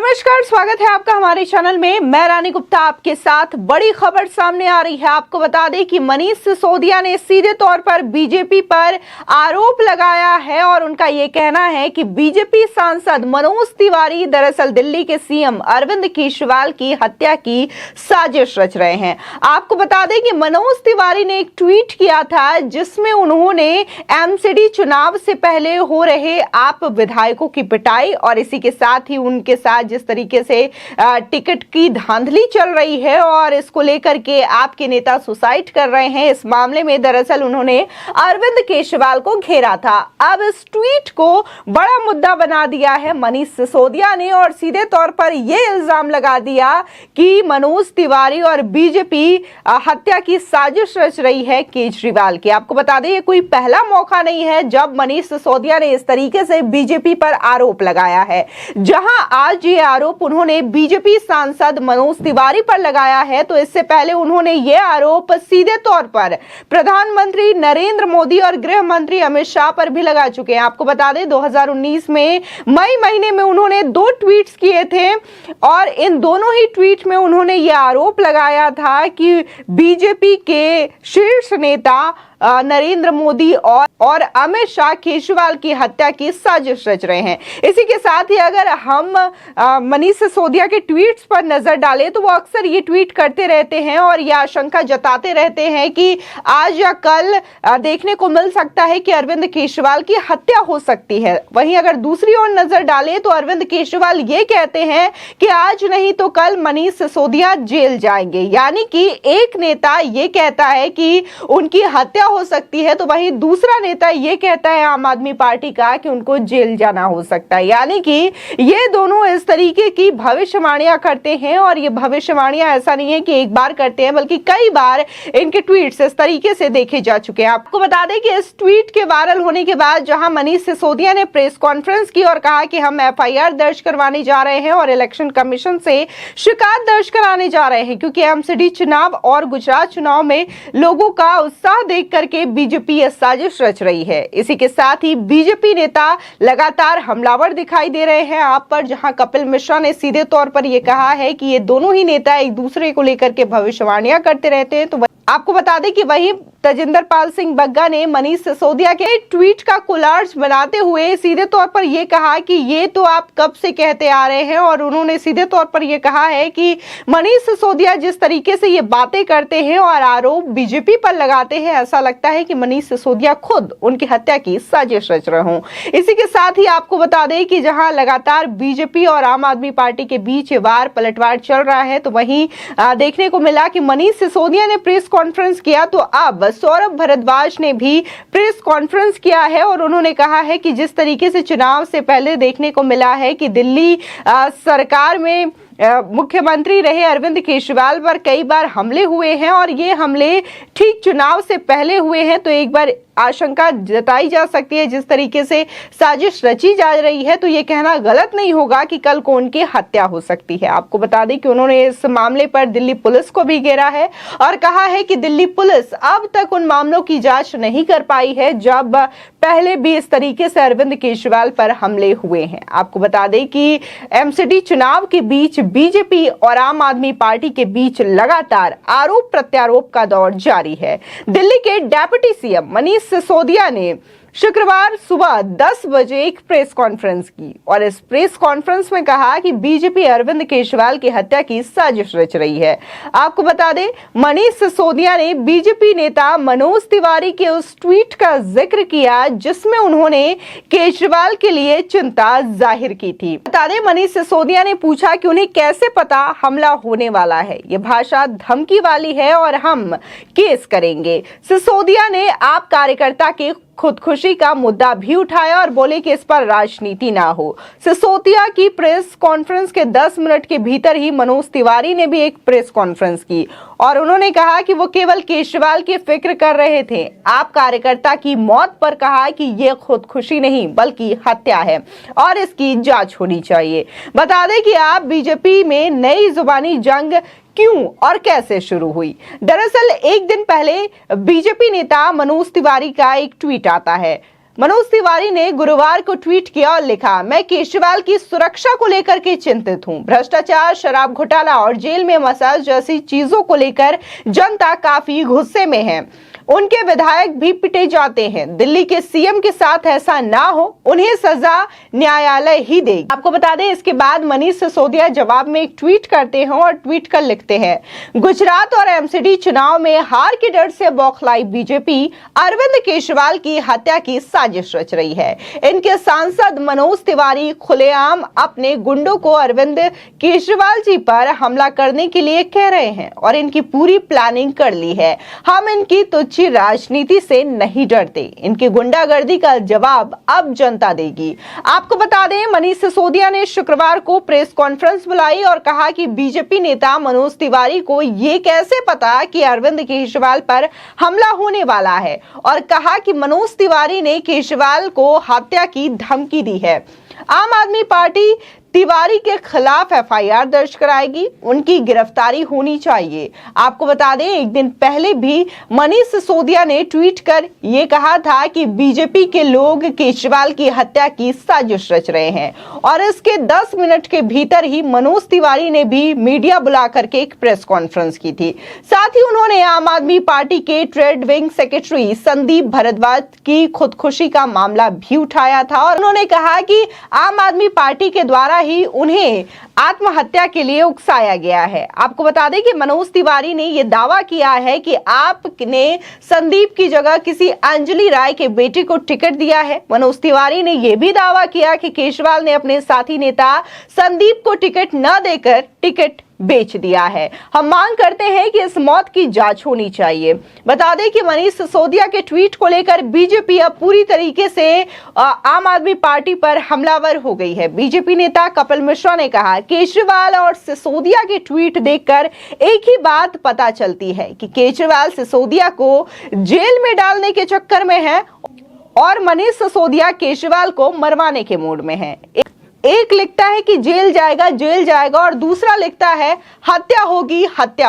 नमस्कार, स्वागत है आपका हमारे चैनल में। मैं रानी गुप्ता आपके साथ। बड़ी खबर सामने आ रही है। आपको बता दें कि मनीष सिसोदिया ने सीधे तौर पर बीजेपी पर आरोप लगाया है और उनका ये कहना है कि बीजेपी सांसद मनोज तिवारी दरअसल दिल्ली के सीएम अरविंद केजरीवाल की हत्या की साजिश रच रहे हैं। आपको बता दें कि मनोज तिवारी ने एक ट्वीट किया था जिसमें उन्होंने एमसीडी चुनाव से पहले हो रहे आप विधायकों की पिटाई और इसी के साथ ही उनके साथ जिस तरीके से टिकट की धांधली चल रही है और इसको लेकर के आपके नेता सुसाइड कर रहे हैं, इस मामले में दरअसल उन्होंने अरविंद केजरीवाल को घेरा था। अब इस ट्वीट को बड़ा मुद्दा बना दिया है मनीष सिसोदिया ने और सीधे तौर पर यह इल्जाम लगा दिया कि मनोज तिवारी और बीजेपी हत्या की साजिश रच रही है केजरीवाल की। आपको बता दें ये कोई पहला मौका नहीं है जब मनीष सिसोदिया ने इस तरीके से बीजेपी पर आरोप लगाया है। जहां आज ये आरोप उन्होंने बीजेपी सांसद मनोज तिवारी पर लगाया है, तो इससे पहले उन्होंने ये आरोप सीधे तौर पर प्रधानमंत्री नरेंद्र मोदी और गृह मंत्री अमित शाह पर भी लगा चुके हैं। आपको बता दें 2019 में मई महीने में उन्होंने 2 ट्वीट्स किए थे और इन दोनों ही ट्वीट में उन्होंने ये आरोप लगाया था कि बीजेपी के शीर्ष नेता नरेंद्र मोदी और अमित शाह केजरीवाल की हत्या की साजिश रच रहे हैं। इसी के साथ ही अगर हम मनीष सिसोदिया के ट्वीट्स पर नजर डालें तो वो अक्सर ये ट्वीट करते रहते हैं और यह आशंका जताते रहते हैं कि आज या कल देखने को मिल सकता है कि अरविंद केजरीवाल की हत्या हो सकती है। वहीं अगर दूसरी ओर नजर डालें तो अरविंद केजरीवाल ये कहते हैं कि आज नहीं तो कल मनीष सिसोदिया जेल जाएंगे, यानी कि एक नेता ये कहता है कि उनकी हत्या हो सकती है तो वहीं दूसरा नेता ये कहता है आम आदमी पार्टी का कि उनको जेल जाना हो सकता है। यानी कि ये दोनों इस तरीके की भविष्यवाणियां करते हैं और ये भविष्यवाणियां ऐसा नहीं है कि एक बार करते हैं बल्कि कई बार इनके ट्वीट्स इस तरीके से देखे जा चुके हैं। आपको बता दें कि इस ट्वीट के वायरल होने के बाद जहां मनीष सिसोदिया ने प्रेस कॉन्फ्रेंस की और कहा कि हम एफआईआर दर्ज करवाने जा रहे हैं और इलेक्शन कमीशन से शिकायत दर्ज कराने जा रहे हैं, क्योंकि एमसीडी चुनाव और गुजरात चुनाव में लोगों का उत्साह देख करके बीजेपी यह साजिश रच रही है। इसी के साथ ही बीजेपी नेता लगातार हमलावर दिखाई दे रहे हैं आप पर, जहां कपिल मिश्रा ने सीधे तौर पर यह कहा है कि ये दोनों ही नेता एक दूसरे को लेकर के भविष्यवाणियां करते रहते हैं। तो आपको बता दें कि वहीं तजिंदर पाल सिंह बग्गा ने मनीष सिसोदिया के ट्वीट का कोलाज बनाते हुए सीधे तौर पर यह कहा कि ये तो आप कब से कहते आ रहे हैं और उन्होंने सीधे तौर पर यह कहा है कि मनीष सिसोदिया जिस तरीके से ये बातें करते हैं और आरोप बीजेपी पर लगाते हैं, ऐसा लगता है कि मनीष सिसोदिया खुद उनकी हत्या की साजिश रच रहे हों। इसी के साथ ही आपको बता दें कि जहां लगातार बीजेपी और आम आदमी पार्टी के बीच वार पलटवार चल रहा है, तो वहीं देखने को मिला कि मनीष सिसोदिया ने प्रेस कॉन्फ्रेंस किया तो अब सौरभ भारद्वाज ने भी प्रेस कॉन्फ्रेंस किया है और उन्होंने कहा है कि जिस तरीके से चुनाव से पहले देखने को मिला है कि दिल्ली सरकार में मुख्यमंत्री रहे अरविंद केजरीवाल पर कई बार हमले हुए हैं और ये हमले ठीक चुनाव से पहले हुए हैं, तो एक बार आशंका जताई जा सकती है जिस तरीके से साजिश रची जा रही है, तो ये कहना गलत नहीं होगा कि कल को उनकी हत्या हो सकती है। आपको बता दें कि उन्होंने इस मामले पर दिल्ली पुलिस को भी घेरा है और कहा है कि दिल्ली पुलिस अब तक उन मामलों की जांच नहीं कर पाई है जब पहले भी इस तरीके से अरविंद केजरीवाल पर हमले हुए हैं। आपको बता दें कि एमसीडी चुनाव के बीच बीजेपी और आम आदमी पार्टी के बीच लगातार आरोप प्रत्यारोप का दौर जारी है। दिल्ली के डेप्यूटी सीएम मनीष सिसोदिया ने शुक्रवार सुबह 10 बजे एक प्रेस कॉन्फ्रेंस की और इस प्रेस कॉन्फ्रेंस में कहा कि बीजेपी अरविंद केजरीवाल की हत्या की साजिश रच रही है। आपको बता दें मनीष सिसोदिया ने बीजेपी नेता मनोज तिवारी के उस ट्वीट का जिक्र किया जिसमें उन्होंने केजरीवाल के लिए चिंता जाहिर की थी। बता दें मनीष सिसोदिया ने पूछा कि उन्हें कैसे पता हमला होने वाला है, ये भाषा धमकी वाली है और हम केस करेंगे। सिसोदिया ने आप कार्यकर्ता के खुदकुशी का मुद्दा भी उठाया और बोले कि इस पर राजनीति ना हो। सिसोदिया की प्रेस कॉन्फ्रेंस के 10 मिनट के भीतर ही मनोज तिवारी ने भी एक प्रेस कॉन्फ्रेंस की और उन्होंने कहा कि वो केवल केजरीवाल की फिक्र कर रहे थे। आप कार्यकर्ता की मौत पर कहा कि ये खुदकुशी नहीं बल्कि हत्या है और इसकी जांच होनी चाहिए। बता दें कि आप बीजेपी में नई जुबानी जंग क्यों और कैसे शुरू हुई। दरअसल एक दिन पहले बीजेपी नेता मनोज तिवारी का एक ट्वीट आता है मनोज तिवारी ने गुरुवार को ट्वीट किया और लिखा, मैं केजरीवाल की सुरक्षा को लेकर के चिंतित हूं। भ्रष्टाचार, शराब घोटाला और जेल में मसाज जैसी चीजों को लेकर जनता काफी गुस्से में है। उनके विधायक भी पिटे जाते हैं। दिल्ली के सीएम के साथ ऐसा ना हो, उन्हें सजा न्यायालय ही देगी। आपको बता दें, इसके बाद मनीष सिसोदिया जवाब में एक ट्वीट करते हैं और ट्वीट कर लिखते हैं, गुजरात और एमसीडी चुनाव में हार के डर से बौखलाई बीजेपी अरविंद केजरीवाल की हत्या की साजिश रच रही है। इनके सांसद मनोज तिवारी खुलेआम अपने गुंडों को अरविंद केजरीवाल जी पर हमला करने के लिए कह रहे हैं और इनकी पूरी प्लानिंग कर ली है। हम इनकी तुच्छ राजनीति से नहीं डरते। इनकी गुंडागर्दी का जवाब अब जनता देगी। आपको बता दें, मनीष सिसोदिया ने शुक्रवार को प्रेस कॉन्फ्रेंस बुलाई और कहा कि बीजेपी नेता मनोज तिवारी को यह कैसे पता कि अरविंद केजरीवाल पर हमला होने वाला है, और कहा कि मनोज तिवारी ने केजरीवाल को हत्या की धमकी दी है। आम आदमी पार्टी तिवारी के खिलाफ एफआईआर दर्ज कराएगी, उनकी गिरफ्तारी होनी चाहिए। आपको बता दें, एक दिन पहले भी मनीष सिसोदिया ने ट्वीट कर यह कहा था कि बीजेपी के लोग केजरीवाल की हत्या की साजिश रच रहे हैं, और इसके 10 मिनट के भीतर ही मनोज तिवारी ने भी मीडिया बुला करके एक प्रेस कॉन्फ्रेंस की थी। साथ ही उन्होंने आम आदमी पार्टी के trade wing secretary Sandeep Bhardwaj की खुदकुशी का मामला भी उठाया था, और उन्होंने कहा कि आम आदमी पार्टी के द्वारा ही उन्हें आत्महत्या के लिए उकसाया गया है। आपको बता दें कि मनोज तिवारी ने यह दावा किया है कि आपने संदीप की जगह किसी अंजलि राय के बेटे को टिकट दिया है। मनोज तिवारी ने यह भी दावा किया कि केजरीवाल ने अपने साथी नेता संदीप को टिकट न देकर टिकट बेच दिया है। हम मांग करते हैं कि इस मौत की जांच होनी चाहिए। बता दें कि मनीष सिसोदिया के ट्वीट को लेकर बीजेपी अब पूरी तरीके से आम आदमी पार्टी पर हमलावर हो गई है। बीजेपी नेता कपिल मिश्रा ने कहा, केजरीवाल और सिसोदिया के ट्वीट देखकर एक ही बात पता चलती है कि केजरीवाल सिसोदिया को जेल में डालने के चक्कर में है और मनीष सिसोदिया केजरीवाल को मरवाने के मूड में है। एक लिखता है कि जेल जाएगा और दूसरा लिखता है हत्या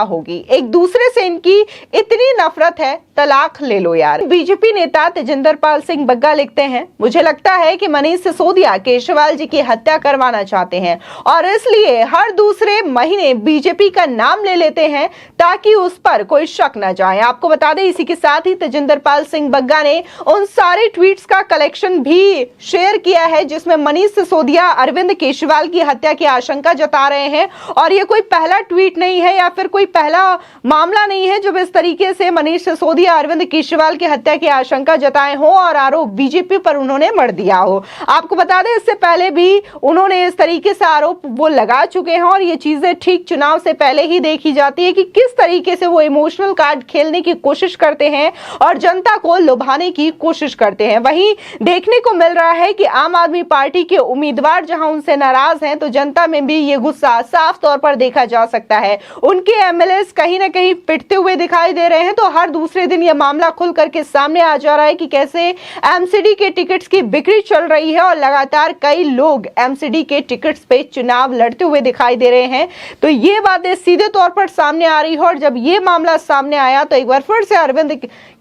होगी। एक दूसरे से इनकी इतनी नफरत है, तलाक ले लो यार। बीजेपी नेता तेजिंदर पाल सिंह बग्गा लिखते हैं, मुझे लगता है कि मनीष सिसोदिया केजरीवाल जी की हत्या करवाना चाहते हैं और इसलिए हर दूसरे महीने बीजेपी का नाम ले लेते हैं ताकि उस पर कोई शक न जाए। आपको बता दें, इसी के साथ ही तेजिंदर पाल सिंह बग्गा ने उन सारे ट्वीट्स का कलेक्शन भी शेयर किया है जिसमें मनीष सिसोदिया अरविंद केजरीवाल की हत्या की आशंका जता रहे हैं, और ये कोई पहला ट्वीट नहीं है या फिर कोई पहला मामला नहीं है जब इस तरीके से मनीष सिसोदिया अरविंद केजरीवाल की हत्या की आशंका जताए हो और आरोप बीजेपी पर उन्होंने मढ़ दिया हो। आपको बता दें, इससे पहले भी उन्होंने इस तरीके से आरोप वो लगा चुके हैं और ये चीजें ठीक चुनाव से पहले ही देखी जाती है कि किस तरीके से वो इमोशनल कार्ड खेलने की कोशिश करते हैं और जनता को लुभाने की कोशिश करते हैं। वहीं देखने को मिल रहा है कि आम आदमी पार्टी के उम्मीदवार जहां उनसे नाराज हैं तो जनता में भी ये गुस्सा साफ तौर पर देखा जा सकता है। उनके एमएलएस कहीं ना कहीं पिटते हुए दिखाई दे रहे हैं, तो हर दूसरे दिन यह मामला खुल करके सामने आ जा रहा है कि कैसे एमसीडी के टिकट्स की बिक्री चल रही है और लगातार कई लोग एमसीडी के टिकट्स पे चुनाव लड़ते हुए दिखाई दे रहे हैं। तो ये बातें सीधे तौर पर सामने आ रही है और जब ये मामला सामने आया तो एक बार फिर से अरविंद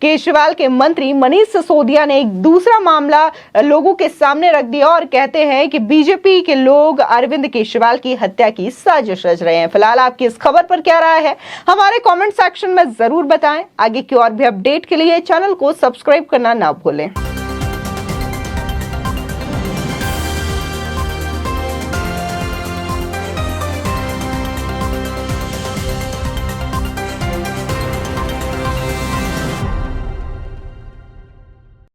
केजरीवाल के मंत्री मनीष सिसोदिया ने एक दूसरा मामला लोगों के सामने रख दिया और कहते हैं कि बीजेपी के लोग अरविंद केजरीवाल की हत्या की साजिश रच रहे हैं। फिलहाल आपकी इस खबर पर क्या राय है, हमारे कमेंट सेक्शन में जरूर बताएं। आगे की और भी अपडेट के लिए चैनल को सब्सक्राइब करना ना भूलें।